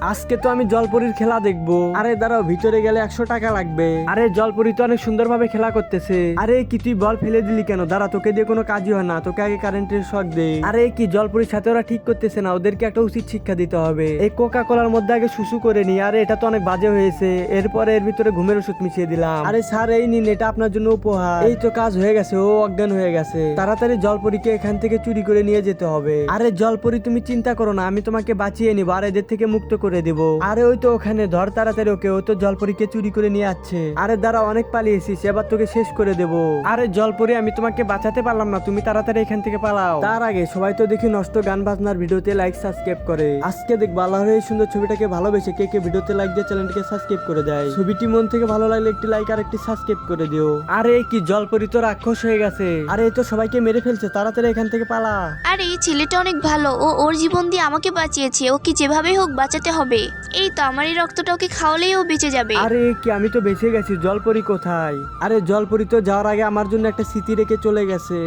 আজকে তো আমি জলপরীর খেলা দেখবো। আরে দাঁড়াও, ভিতরে গেলে 100 টাকা লাগবে। আরে জলপরী তো অনেক সুন্দরভাবে খেলা করতেছে। আরে কি তুই বল ফেলে দিলি কেন? দাঁড়া, তোকে দিয়ে কোনো কাজই হয় না, তোকে আগে কারেন্টের শক দে। আরে কি জলপরীর সাথে ওরা ঠিক করতেছে না, ওদেরকে একটা উচিত শিক্ষা দিতে হবে। এই কোকা কোলার মধ্যে আগে শুশু করে নি। আরে এটা তো অনেক বাজে হয়েছে। এরপরে এর ভিতরে ঘুমের ওষুধ মিশিয়ে দিলাম। আরে স্যার এই নিন, এটা আপনার জন্য উপহার। এই তো কাজ হয়ে গেছে, ও অজ্ঞান হয়ে গেছে। তাড়াতাড়ি জলপরীকে এখান থেকে চুরি করে নিয়ে যেতে হবে। আরে জলপরী তুমি চিন্তা করো না, আমি তোমাকে বাঁচিয়ে নিব আর এদের থেকে মুক্ত করে দেব। আরে ওই তো ওখানে ধর তাড়াতাড়ি ওকে, ও তো জলপরীকে চুরি করে নিয়ে আসছে। আরে দাঁড়া, অনেক পালিয়েছিস, এবার তোকে শেষ করে দেব। আরে জলপরী আমি তোমাকে বাঁচাতে পারলাম না, তুমি তাড়াতাড়ি এখান থেকে পালাও। তার আগে সবাই তো দেখি নষ্ট গান বাজনার ভিডিওতে লাইক সাবস্ক্রাইব করে। আজকে দেখবো আল্লাহর এই সুন্দর ছবিটাকে ভালোবেসে কে কে ভিডিওতে লাইক দিয়ে চ্যানেলটিকে সাবস্ক্রাইব করে দেয়। ছবিটি মন থেকে ভালো লাগলে একটি লাইক আর একটি সাবস্ক্রাইব করে দিও। আরে কি জলপরী তো রাক্ষস হয়ে গেছে। আরে এই তো সবাইকে মেরে ফেলছে, তাড়াতাড়ি এখান থেকে পালা। আরে এই ছেলেটা অনেক ভালো, ও ওর জীবন দিয়ে আমাকে বাঁচিয়েছে, ওকে যেভাবে হোক বাঁচাতে হবে। এই তো আমার এই রক্তটা ওকে খাওয়ালেই ও বেঁচে যাবে। আরে কি আমি তো বেঁচে গেছি, জলপরী কোথায়? আরে জলপরী তো যাওয়ার আগে আমার জন্য একটা স্মৃতি রেখে চলে গেছে।